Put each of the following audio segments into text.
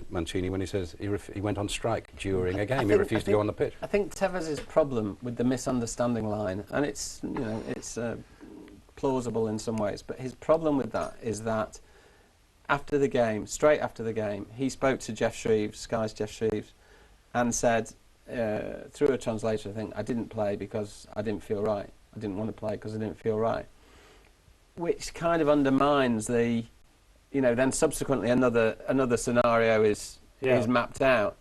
Mancini when he says he went on strike during a game. He refused to go on the pitch. I think Tevez's problem with the misunderstanding line, and it's plausible in some ways, but his problem with that is that after the game, straight after the game, he spoke to Jeff Shreves, Sky's Jeff Shreves, and said through a translator, I think, I didn't play because I didn't feel right. I didn't want to play because I didn't feel right, which kind of undermines the. Then subsequently another scenario is mapped out.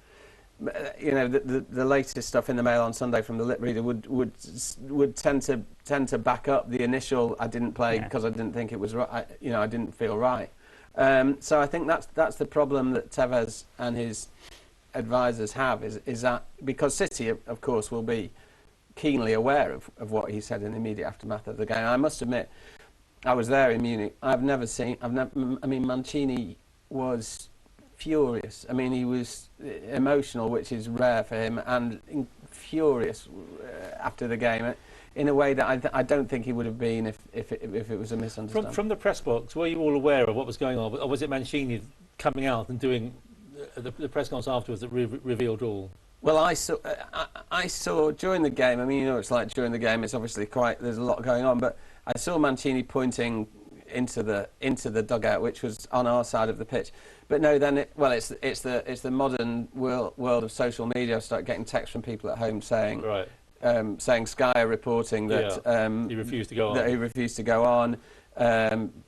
The latest stuff in the Mail on Sunday from the lip reader would tend to back up the initial I didn't play because I didn't think it was right. I didn't feel right. So I think that's the problem that Tevez and his advisors have is that because City of course will be keenly aware of what he said in the immediate aftermath of the game. I must admit, I was there in Munich. Mancini was furious. I mean, he was emotional, which is rare for him, and furious after the game in a way that I don't think he would have been if it was a misunderstanding. From the press box, were you all aware of what was going on, or was it Mancini coming out and doing the press conference afterwards that revealed all? Well, I saw during the game. I mean, it's like during the game. It's obviously there's a lot going on, but I saw Mancini pointing into the dugout, which was on our side of the pitch. But no, then it's the modern world of social media. I start getting texts from people at home saying Sky are reporting that he refused to go on. That he refused to go on.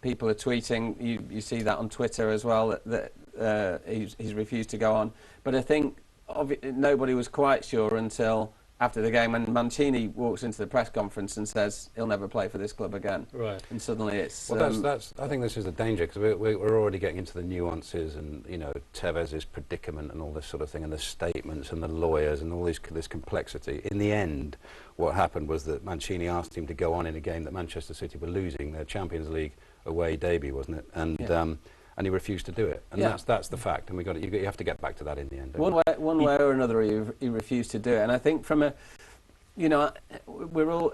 People are tweeting. You see that on Twitter as well that he's refused to go on. But I think nobody was quite sure until after the game, when Mancini walks into the press conference and says he'll never play for this club again. Right. And suddenly it's... Well, I think this is the danger, because we're already getting into the nuances and, Tevez's predicament and all this sort of thing, and the statements and the lawyers and all this complexity. In the end, what happened was that Mancini asked him to go on in a game that Manchester City were losing, their Champions League away debut, wasn't it? And he refused to do it, and that's the fact. And you have to get back to that in the end. One way or another, he refused to do it. And I think from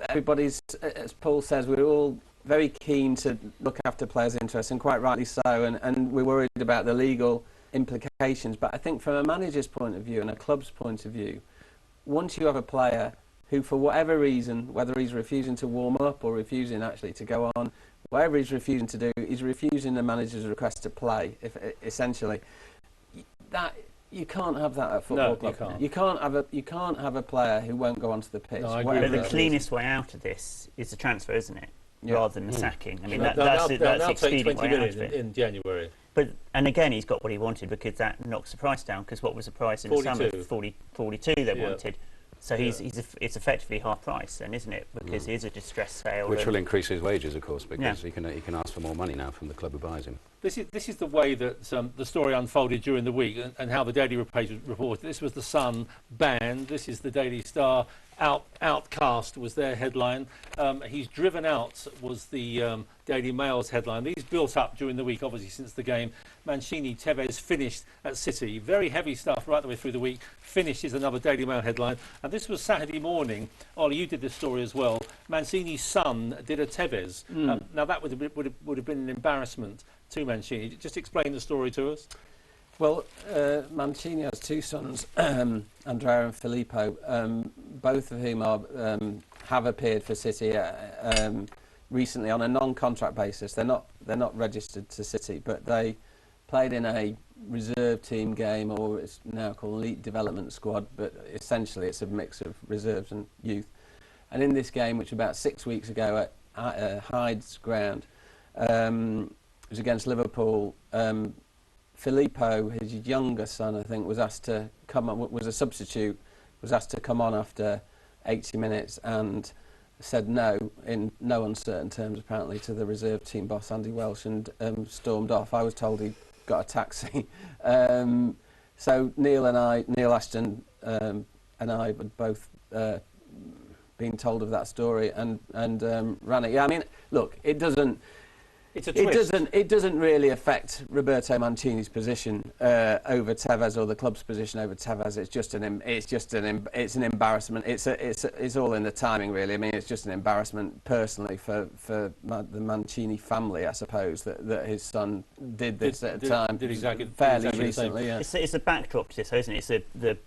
everybody's, as Paul says, we're all very keen to look after players' interests, and quite rightly so. And we're worried about the legal implications. But I think from a manager's point of view and a club's point of view, once you have a player who, for whatever reason, whether he's refusing to warm up or refusing actually to go on, whatever he's refusing to do, he's refusing the manager's request to play. Essentially, that you can't have that at a football club. You can't have a player who won't go onto the pitch. No, but the cleanest way out of this is the transfer, isn't it? Rather than the sacking. I mean, that's the expedient way out of it. In January. And again, he's got what he wanted, because that knocks the price down. Because what was the price in the summer? 42 they wanted. So it's effectively half price then, isn't it? Because it is a distressed sale. Which will increase his wages, of course, because he can ask for more money now from the club who buys him. This is the way that the story unfolded during the week, and how the Daily reported. This was the Sun banned. This is the Daily Star. Outcast was their headline. He's driven out was the Daily Mail's headline. These built up during the week, obviously, since the game. Mancini, Tevez finished at City. Very heavy stuff right the way through the week. Finished is another Daily Mail headline. And this was Saturday morning. Ollie, you did this story as well. Mancini's son did a Tevez. Now that would have been an embarrassment to Mancini. Just explain the story to us. Well, Mancini has two sons, Andrea and Filippo, both of whom have appeared for City recently on a non-contract basis. They're not registered to City, but they played in a reserve team game, or it's now called elite development squad, but essentially it's a mix of reserves and youth. And in this game, which was about 6 weeks ago at Hyde's ground, it was against Liverpool. Filippo, his younger son, I think, was asked to come on, was a substitute, was asked to come on after 80 minutes and said no, in no uncertain terms apparently, to the reserve team boss Andy Welsh, and stormed off. I was told he got a taxi. So Neil Ashton and I had both been told of that story and ran it. Yeah, I mean, look, it doesn't... It's a twist. It doesn't really affect Roberto Mancini's position over Tevez, or the club's position over Tevez. It's an embarrassment. It's all in the timing, really. I mean, it's just an embarrassment personally for the Mancini family, I suppose, that his son did this at a time fairly recently. Yeah. It's a backdrop to this, isn't it? It's the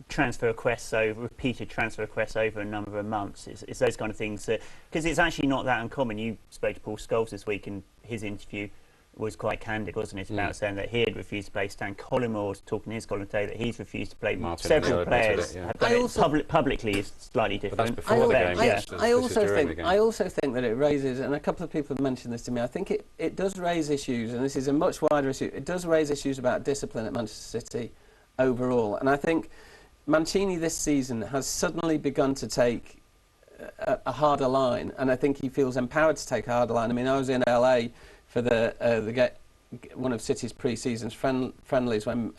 transfer requests, so repeated transfer requests over a number of months. It's those kind of things, because it's actually not that uncommon. You spoke to Paul Scholes this week, and his interview was quite candid, wasn't it, about saying that he had refused to play. Stan Collymore was talking in his column today that he's refused to play. Several players have done it. Publicly is slightly different. But that's before the game. I also think that it raises, and a couple of people have mentioned this to me, I think it does raise issues, and this is a much wider issue. It does raise issues about discipline at Manchester City overall, and I think Mancini this season has suddenly begun to take a harder line, and I think he feels empowered to take a harder line. I mean, I was in LA for one of City's pre-season friendlies when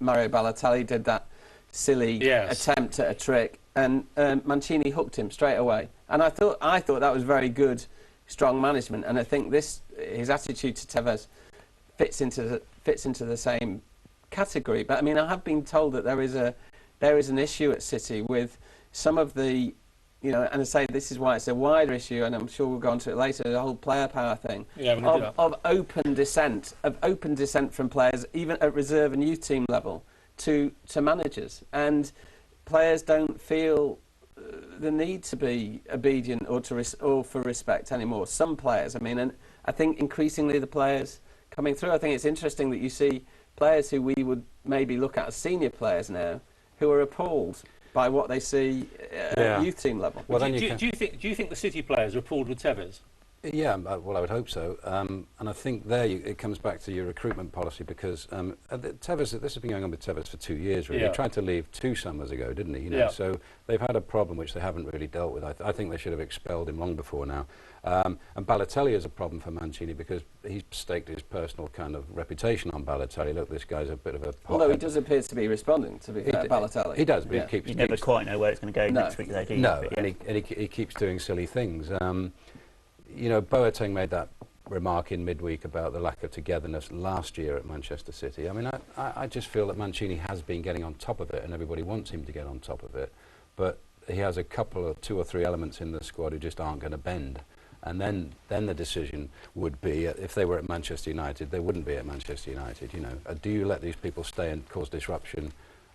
Mario Balotelli did that silly attempt at a trick, and Mancini hooked him straight away. And I thought that was very good, strong management. And I think his attitude to Tevez fits into the same category. But I mean, I have been told that there is an issue at City with some of the, and I say this is why it's a wider issue, and I'm sure we'll go on to it later, the whole player power thing, of open dissent from players, even at reserve and youth team level, to managers. And players don't feel the need to be obedient or for respect anymore. Some players, I mean, and I think increasingly the players coming through, I think it's interesting that you see players who we would maybe look at as senior players now, who are appalled by what they see at youth team level. Well, do you think the City players are appalled with Tevez? Yeah, well, I would hope so. And I think it comes back to your recruitment policy, because Tevez, this has been going on with Tevez for 2 years, really. He tried to leave 2 summers ago, didn't he? So they've had a problem which they haven't really dealt with. I think they should have expelled him long before now. And Balotelli is a problem for Mancini, because he's staked his personal kind of reputation on Balotelli. Look, this guy's a bit of a... Although he does appear to be responding, to be fair, Balotelli. He does, but he never quite know where it's going to go next week, though, do you? No, and he keeps doing silly things. Boateng made that remark in midweek about the lack of togetherness last year at Manchester City. I mean, I just feel that Mancini has been getting on top of it, and everybody wants him to get on top of it. But he has a couple of 2 or 3 elements in the squad who just aren't going to bend. And then the decision would be, if they were at Manchester United, they wouldn't be at Manchester United. Do you let these people stay and cause disruption,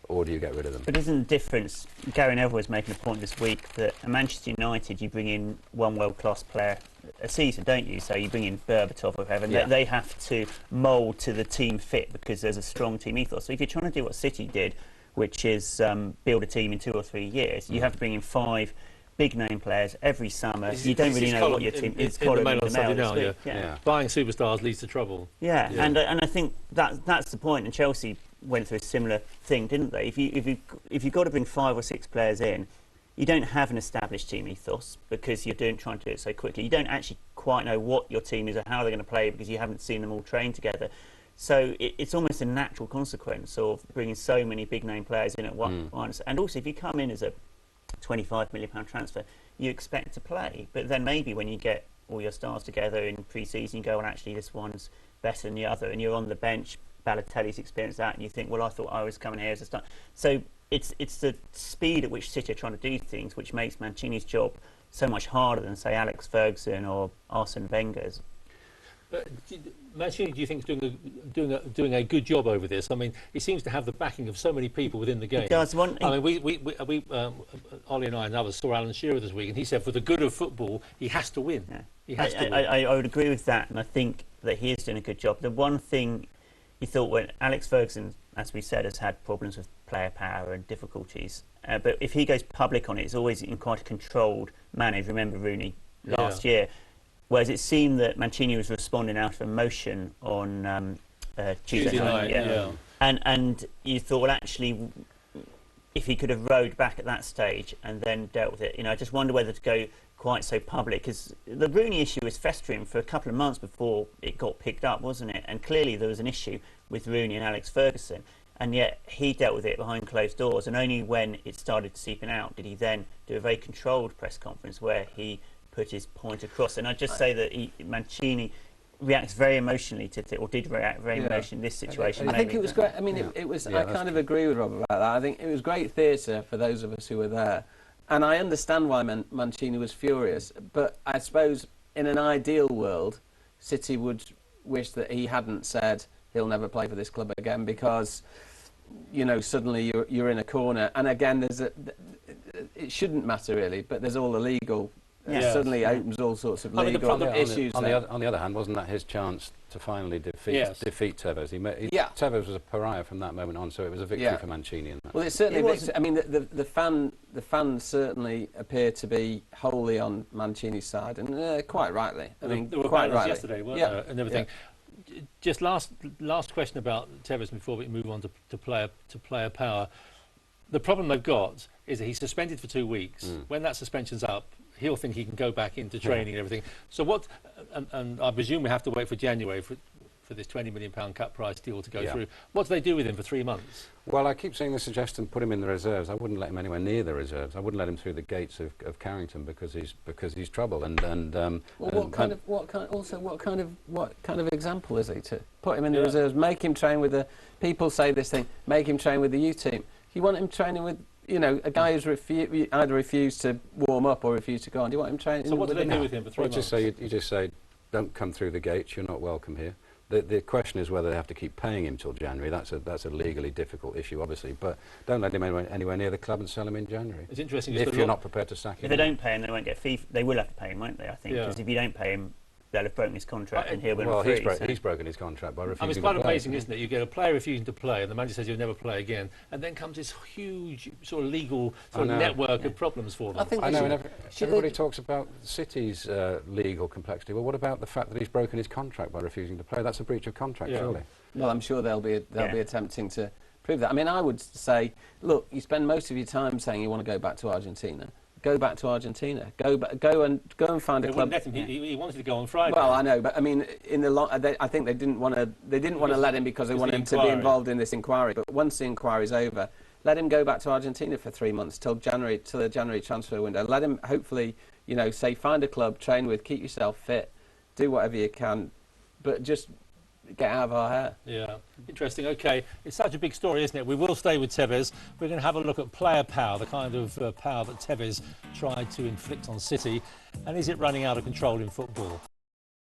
or do you get rid of them? But isn't the difference, Gary Neville was making a point this week, that at Manchester United you bring in one world-class player a season, don't you? So you bring in Berbatov or whatever, and they have to mould to the team fit, because there's a strong team ethos. So if you're trying to do what City did, which is build a team in 2 or 3 years, you have to bring in 5 big-name players every summer. You don't really know what your team is. In the Mail on Sunday now, buying superstars leads to trouble. Yeah. And I think that's the point. And Chelsea went through a similar thing, didn't they? If you've got to bring 5 or 6 players in, you don't have an established team ethos, because you're trying to do it so quickly. You don't actually quite know what your team is or how they're going to play, because you haven't seen them all train together. So it's almost a natural consequence of bringing so many big-name players in at once. And also, if you come in as a £25 million transfer, you expect to play. But then maybe when you get all your stars together in pre-season, you go, well, actually, this one's better than the other, and you're on the bench. Balotelli's experienced that, and you think, well, I thought I was coming here as a star. So it's the speed at which City are trying to do things which makes Mancini's job so much harder than, say, Alex Ferguson or Arsene Wenger's. But Mancini, do you think is doing a good job over this? I mean, he seems to have the backing of so many people within the game. He does. I mean, Ollie and I and others saw Alan Shearer this week, and he said, for the good of football, he has to win. Yeah. He has to win. I would agree with that, and I think that he is doing a good job. The one thing you thought, when Alex Ferguson, as we said, has had problems with player power and difficulties, but if he goes public on it, it's always in quite a controlled manner. Remember Rooney last year. Whereas it seemed that Mancini was responding out of emotion on Tuesday night. And you thought, well, actually, if he could have rode back at that stage and then dealt with it, I just wonder whether to go quite so public, because the Rooney issue was festering for a couple of months before it got picked up, wasn't it? And clearly there was an issue with Rooney and Alex Ferguson, and yet he dealt with it behind closed doors, and only when it started seeping out did he then do a very controlled press conference where he put his point across. And I'd just say that Mancini reacts very emotionally or did react very emotionally in this situation. I think it was great. I mean, it was. I kind of agree with Rob about that. I think it was great theatre for those of us who were there, and I understand why Mancini was furious. But I suppose in an ideal world, City would wish that he hadn't said he'll never play for this club again, because suddenly you're in a corner. And again, it shouldn't matter really, but there's all the legal. Suddenly opens all sorts of legal issues. On the other hand, wasn't that his chance to finally defeat Tevez? Tevez was a pariah from that moment on, so it was a victory for Mancini. Well, it's certainly. I mean, the fans certainly appear to be wholly on Mancini's side, and quite rightly. I mean, there were quite rightly yesterday, weren't there, and everything. Yeah. Just last question about Tevez before we move on to player power. The problem they've got is that he's suspended for 2 weeks. When that suspension's up, he'll think he can go back into training and everything. So what? And I presume we have to wait for January for this £20 million cut price deal to go through. What do they do with him for 3 months? Well, I keep seeing the suggestion, put him in the reserves. I wouldn't let him anywhere near the reserves. I wouldn't let him through the gates of Carrington because he's trouble. What kind of example is he to put him in the reserves? Make him train with the people say this thing. Make him train with the U team. You want him training with a guy who's either refused to warm up or refused to go on. Do you want him training? So what do they do with him for 3 months? You just say, don't come through the gates. You're not welcome here. The question is whether they have to keep paying him till January. That's a legally difficult issue, obviously. But don't let him anywhere near the club and sell him in January. It's interesting. If you're not prepared to sack him. If they don't pay him, they won't get fee. They will have to pay him, won't they? I think because if you don't pay him, they'll have broken his contract and he'll be free. He's broken his contract by refusing to play. It's quite amazing, isn't it? You get a player refusing to play and the manager says you'll never play again, and then comes this huge sort of legal network of problems for them. I know, and everybody talks about City's legal complexity. Well, what about the fact that he's broken his contract by refusing to play? That's a breach of contract, surely. Well, I'm sure they'll be attempting to prove that. I mean, I would say, look, you spend most of your time saying you want to go back to Argentina. Go back to Argentina. Go and find a club. He wanted to go on Friday. Well, I know, but I mean, in the long, I think they didn't want to let him because they wanted him to be involved in this inquiry. But once the inquiry's over, let him go back to Argentina for 3 months till the January transfer window. Let him hopefully, say find a club, train with, keep yourself fit, do whatever you can, but just get out of our hair. Yeah, interesting. Okay, it's such a big story, isn't it? We will stay with Tevez. We're going to have a look at player power, the kind of power that Tevez tried to inflict on City, and is it running out of control in football?